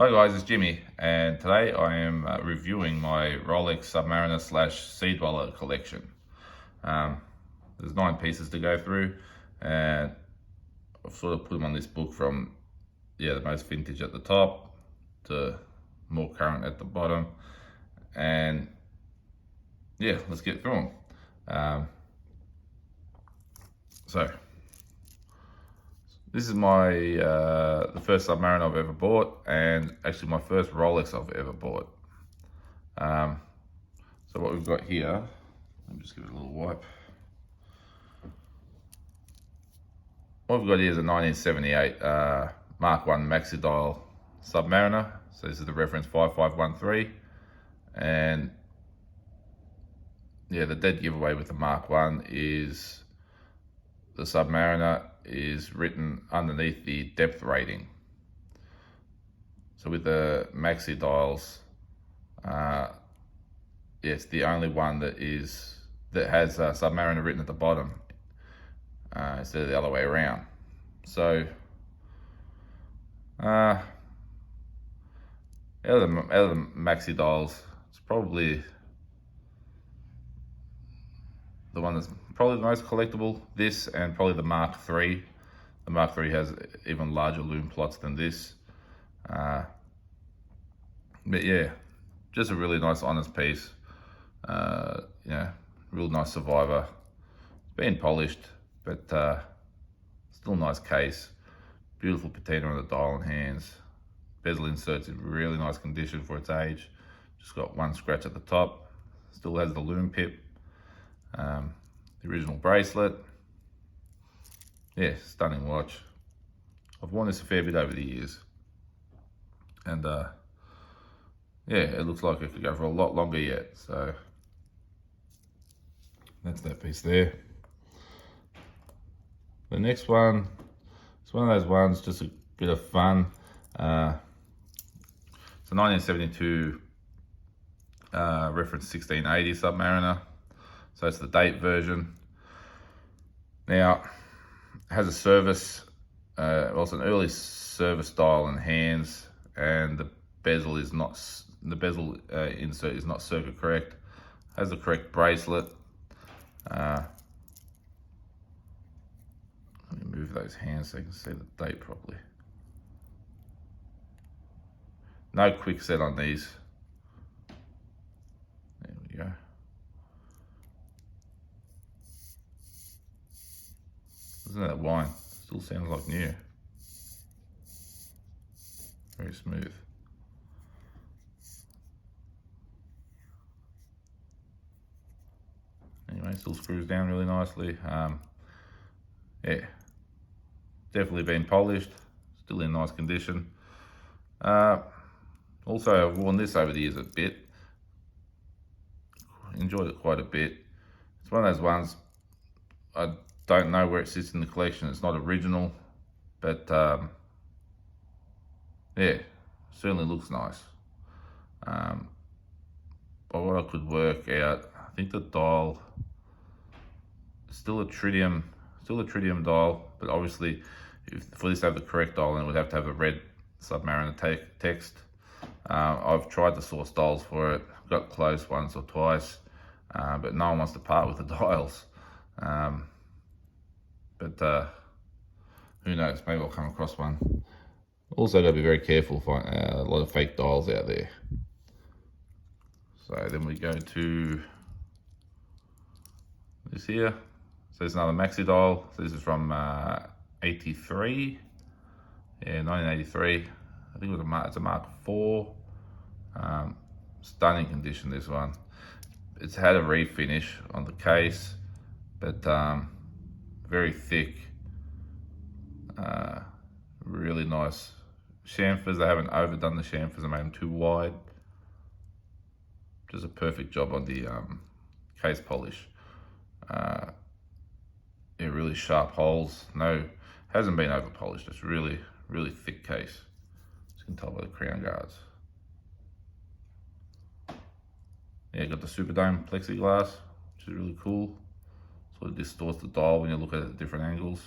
Hi guys, it's Jimmy, and today I am reviewing my Rolex Submariner slash Seadweller collection. Um, there's 9 pieces to go through, and I've sort of put them on this book from the most vintage at the top to more current at the bottom, and let's get through them. So this is my the first Submariner I've ever bought, and actually my first Rolex I've ever bought. So what we've got here, let me just give it a little wipe. What we've got here is a 1978 Mark 1 Maxi dial Submariner. So this is the reference 5513, and the dead giveaway with the Mark 1 is the Submariner is written underneath the depth rating. So with the Maxi dials, it's the only one that has Submariner written at the bottom instead of the other way around. So out of the Maxi dials, it's probably the one that's probably the most collectible. This and probably the Mark III. The Mark III has even larger lume plots than this. But yeah, just a really nice honest piece. Real nice survivor. It's been polished, but still nice case. Beautiful patina on the dial and hands. Bezel inserts in really nice condition for its age. Just got one scratch at the top. Still has the lume pip. The original bracelet. Yeah, stunning watch. I've worn this a fair bit over the years, and it looks like it could go for a lot longer yet. So that's that piece there. The next one, it's one of those ones, just a bit of fun. It's a 1972 reference 1680 Submariner. So it's the date version. Now, it has a service, it's an early service dial and hands, and the bezel insert is not circuit correct. Has the correct bracelet. Let me move those hands so you can see the date properly. No quick set on these. There we go. Isn't that wine? Still sounds like new. Very smooth. Anyway, still screws down really nicely. Definitely been polished. Still in nice condition. Also, I've worn this over the years a bit. Enjoyed it quite a bit. It's one of those ones, I don't know where it sits in the collection. It's not original, but certainly looks nice. But what I could work out, I think the dial is still a tritium dial, but obviously for this to have the correct dial, then it would have to have a red Submariner text. I've tried to source dials for it, got close once or twice, but no one wants to part with the dials. But who knows, maybe I'll come across one. Also got to be very careful, find a lot of fake dials out there. So then we go to this here. So there's another Maxi dial. So this is from 83, 1983. I think it's a Mark IV. Stunning condition, this one. It's had a refinish on the case, but very thick, really nice chamfers. They haven't overdone the chamfers and made them too wide. Just a perfect job on the case polish. Really sharp holes. Hasn't been over polished. It's really, really thick case. As you can tell by the crown guards. Got the Super Dome plexiglass, which is really cool. Sort of distorts the dial when you look at it at different angles.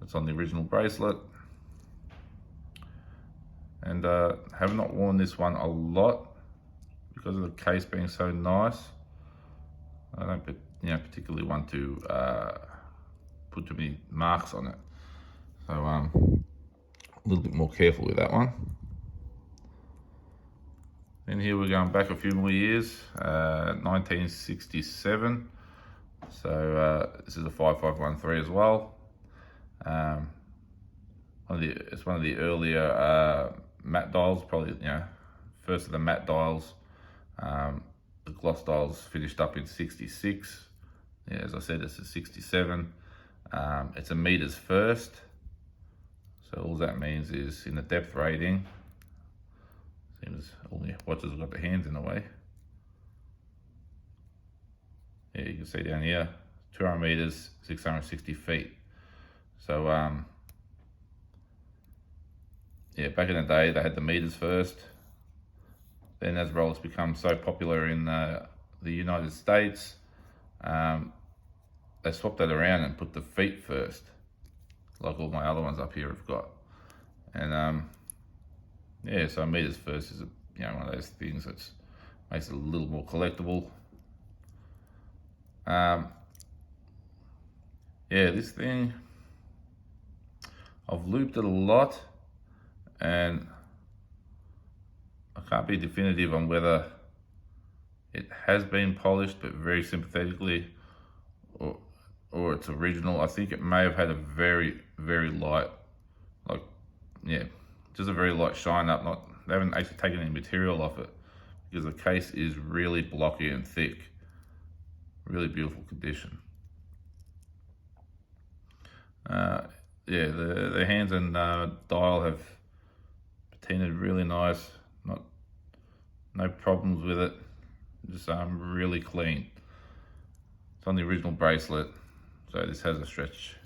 It's on the original bracelet. and have not worn this one a lot because of the case being so nice. I don't particularly want to put too many marks on it, so a little bit more careful with that one. Then here we're going back a few more years, 1967. So this is a 5513 as well. It's one of the earlier matte dials, probably first of the matte dials. The gloss dials finished up in 66. Yeah, as I said, it's a 67. It's a meters first. So all that means is in the depth rating, seems all the watches have got their hands in the way. Yeah, you can see down here, 200 meters, 660 feet. So yeah, back in the day they had the meters first. Then as Rolex become so popular in the United States, they swapped that around and put the feet first, like all my other ones up here have got. And yeah, so meters first is one of those things that makes it a little more collectible. Yeah, this thing, I've looped it a lot, and I can't be definitive on whether it has been polished, but very sympathetically, or it's original. I think it may have had a very, very light, just a very light shine up. They haven't actually taken any material off it, because the case is really blocky and thick. Really beautiful condition. Yeah, the hands and dial have patinaed really nice. No problems with it. Just really clean. It's on the original bracelet, so this has a stretch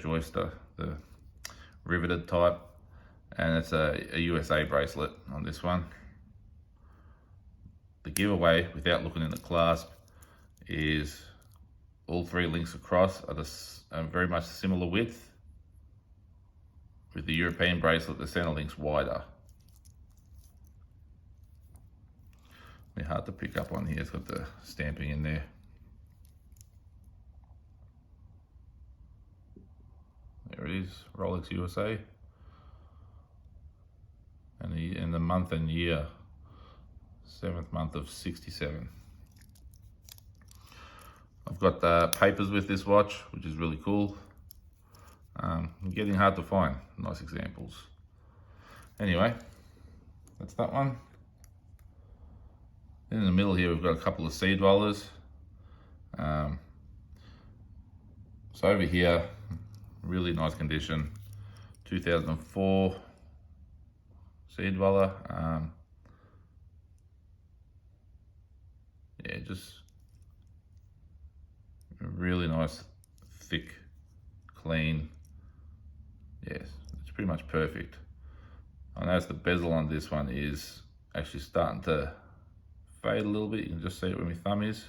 oyster, the riveted type, and it's a USA bracelet on this one. The giveaway, without looking in the clasp, is all three links across are very much similar width. With the European bracelet, the center link's wider. They're hard to pick up on here, it's got the stamping in there. There it is, Rolex USA. And the month and year, 7th month of 67. I've got papers with this watch, which is really cool. Getting hard to find nice examples. Anyway, that's that one. In the middle here, we've got a couple of Seadwellers. So over here, really nice condition, 2004 Seadweller. Yeah, just really nice, thick, clean. Yes, it's pretty much perfect. I notice the bezel on this one is actually starting to fade a little bit. You can just see it where my thumb is.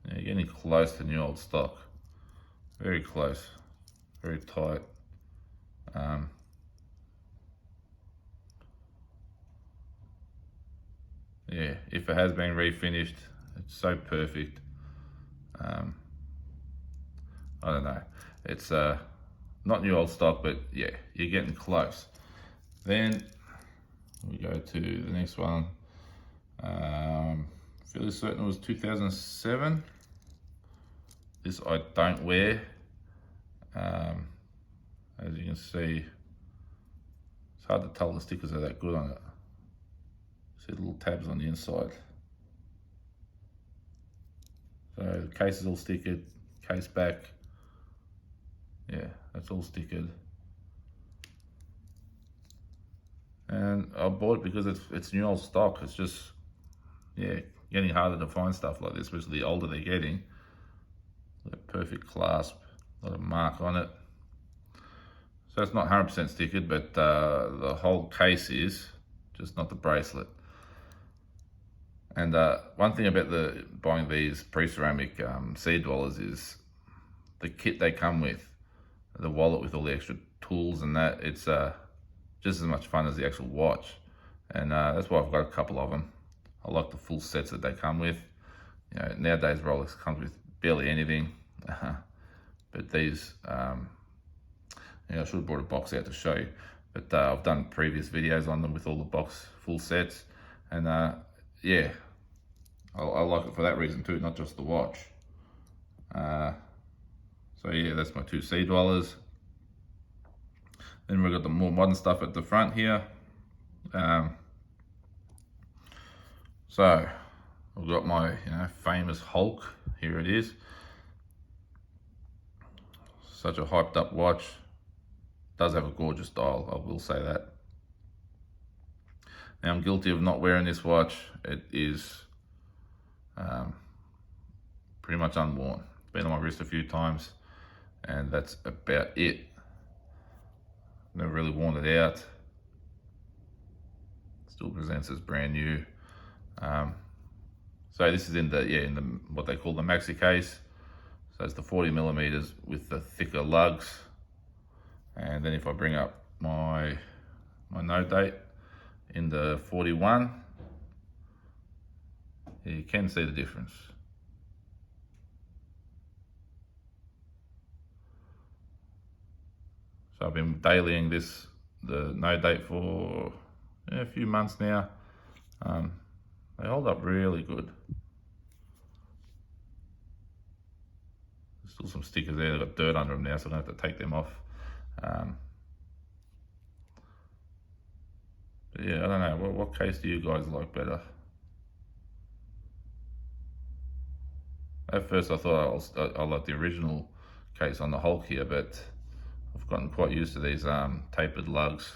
Yeah, you're getting close to new old stock. Very close, very tight. Yeah, if it has been refinished, it's so perfect. I don't know. It's not new old stock, but yeah, you're getting close. Then we go to the next one. Fairly certain it was 2007. This I don't wear. As you can see, it's hard to tell the stickers are that good on it. See the little tabs on the inside. So the case is all stickered, case back. Yeah, that's all stickered. And I bought it because it's new old stock. It's just, yeah, getting harder to find stuff like this, especially the older they're getting. A perfect clasp, a lot of mark on it. So it's not 100% stickered, but the whole case is, just not the bracelet. And one thing about buying these pre-ceramic Seadwellers is the kit they come with, the wallet with all the extra tools and that, it's just as much fun as the actual watch. And that's why I've got a couple of them. I like the full sets that they come with. You know, nowadays Rolex comes with barely anything. But these, I should have brought a box out to show you. But I've done previous videos on them with all the box full sets. And yeah, I like it for that reason too, not just the watch. So yeah, that's my two Seadwellers. Then we've got the more modern stuff at the front here. So I've got my famous Hulk. Here it is. Such a hyped up watch. Does have a gorgeous dial, I will say that. Now I'm guilty of not wearing this watch. It is pretty much unworn. Been on my wrist a few times, and that's about it. Never really worn it out. Still presents as brand new. So this is in the what they call the Maxi case. So it's the 40mm with the thicker lugs. And then if I bring up my no date in the 41, you can see the difference. So I've been dailying the no date for a few months now. They hold up really good. There's still some stickers there, they've got dirt under them now, so I don't have to take them off. But yeah, I don't know, what case do you guys like better? At first I thought I liked the original case on the Hulk here, but I've gotten quite used to these tapered lugs.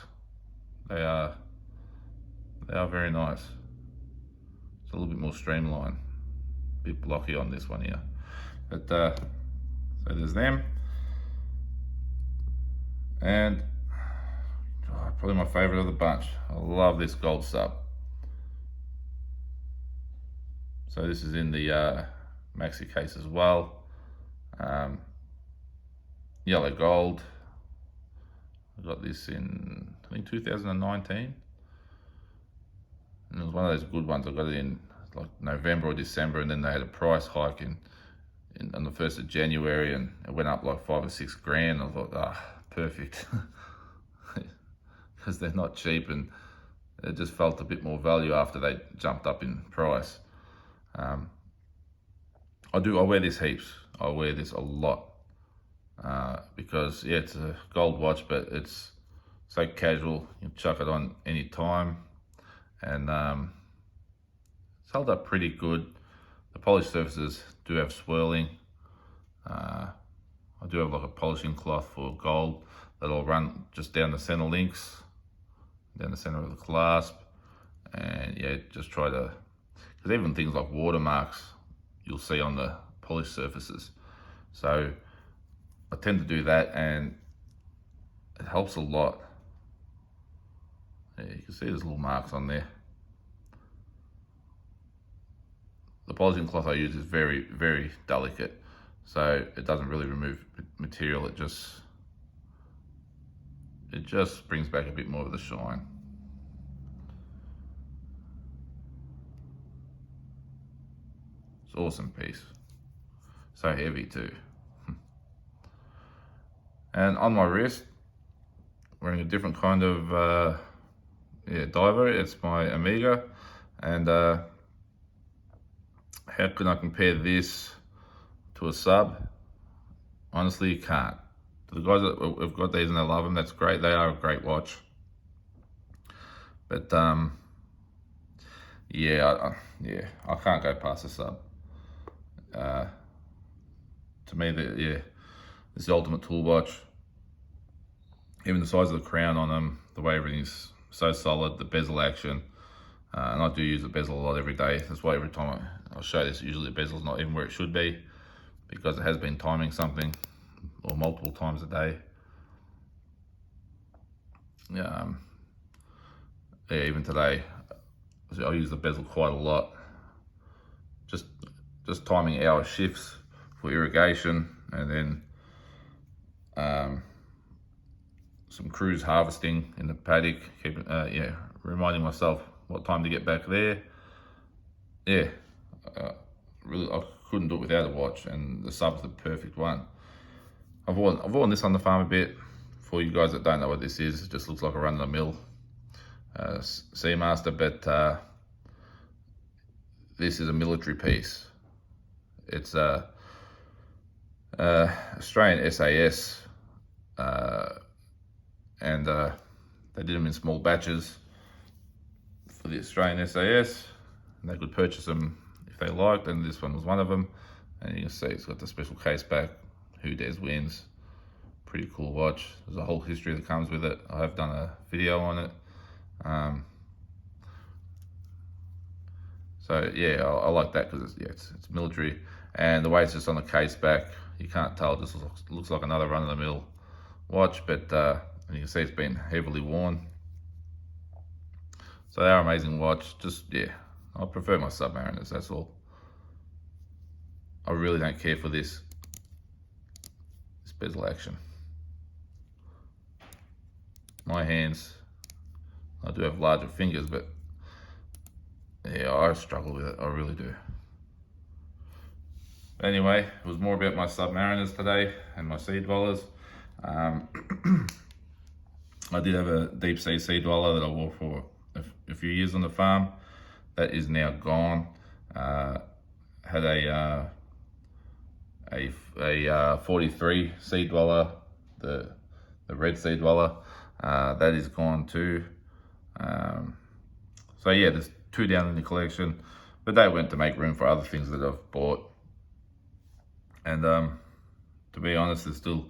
They are very nice. It's a little bit more streamlined, a bit blocky on this one here. But so there's them. And probably my favorite of the bunch. I love this gold sub. So this is in the Maxi case as well. Yellow gold. I got this in, I think, 2019. And it was one of those good ones. I got it in like November or December, and then they had a price hike on the 1st of January, and it went up like $5 or $6 grand. I thought, perfect. Because they're not cheap, and it just felt a bit more value after they jumped up in price. I wear this heaps. I wear this a lot. Because yeah, it's a gold watch, but it's so casual. You can chuck it on any time, and it's held up pretty good. The polished surfaces do have swirling. I do have like a polishing cloth for gold that I'll run just down the center links, down the center of the clasp, and yeah, just try to, because even things like watermarks you'll see on the polished surfaces. So I tend to do that, and it helps a lot. Yeah, you can see there's little marks on there. The polishing cloth I use is very, very delicate, so it doesn't really remove material. It just brings back a bit more of the shine. It's an awesome piece. So heavy too. And on my wrist, wearing a different kind of diver. It's my Omega, and how can I compare this to a sub? Honestly, you can't. To the guys that have got these and they love them, that's great. They are a great watch. But yeah, I can't go past a sub. To me, it's the ultimate tool watch. Even the size of the crown on them, the way everything's so solid, the bezel action. And I do use the bezel a lot every day. That's why every time I'll show this, usually the bezel's not even where it should be, because it has been timing something, or multiple times a day. Yeah, even today, I use the bezel quite a lot. Just timing hour shifts for irrigation, and then some cruise harvesting in the paddock, keeping, reminding myself what time to get back there. Yeah, really, I couldn't do it without a watch, and the Sub's the perfect one. I've worn this on the farm a bit. For you guys that don't know what this is, it just looks like a run-of-the-mill Seamaster, but this is a military piece. It's Australian SAS, and they did them in small batches for the Australian SAS, and they could purchase them if they liked, and this one was one of them. And you can see it's got the special case back, Who Dares Wins. Pretty cool watch. There's a whole history that comes with it. I have done a video on it. So yeah, I like that because it's military, and the way it's just on the case back, you can't tell. It just looks like another run-of-the-mill watch, but you can see it's been heavily worn. So they are an amazing watch. Just I prefer my Submariners. That's all. I really don't care for this bezel action. My hands, I do have larger fingers, but yeah, I struggle with it. I really do. Anyway, it was more about my Submariners today and my Seadwellers. I did have a deep sea Seadweller that I wore for a few years on the farm. That is now gone. Had a 43 Seadweller, the red Seadweller. That is gone too. So yeah, there's 2 down in the collection, but they went to make room for other things that I've bought. And to be honest, there's still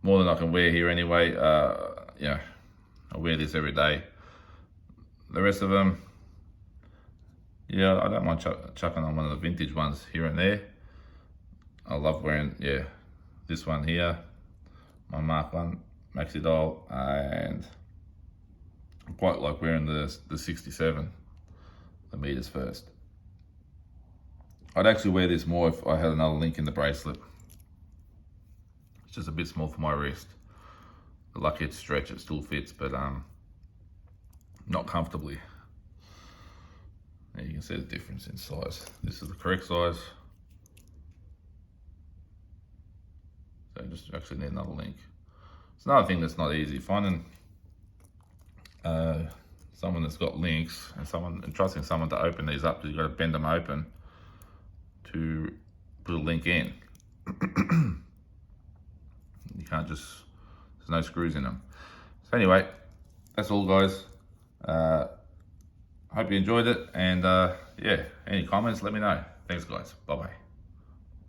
more than I can wear here anyway. I wear this every day. The rest of them, I don't mind chucking on one of the vintage ones here and there. I love wearing, this one here, my Mark 1 Maxi dial, and I quite like wearing the 67, the meters first. I'd actually wear this more if I had another link in the bracelet. It's just a bit small for my wrist. Lucky it's stretch, it still fits, but not comfortably. And you can see the difference in size. This is the correct size. So just actually need another link. It's another thing that's not easy, finding someone that's got links and trusting someone to open these up, because you've got to bend them open to put a link in. You can't just, there's no screws in them. So anyway, that's all guys. Hope you enjoyed it, and any comments, let me know. Thanks guys, bye bye.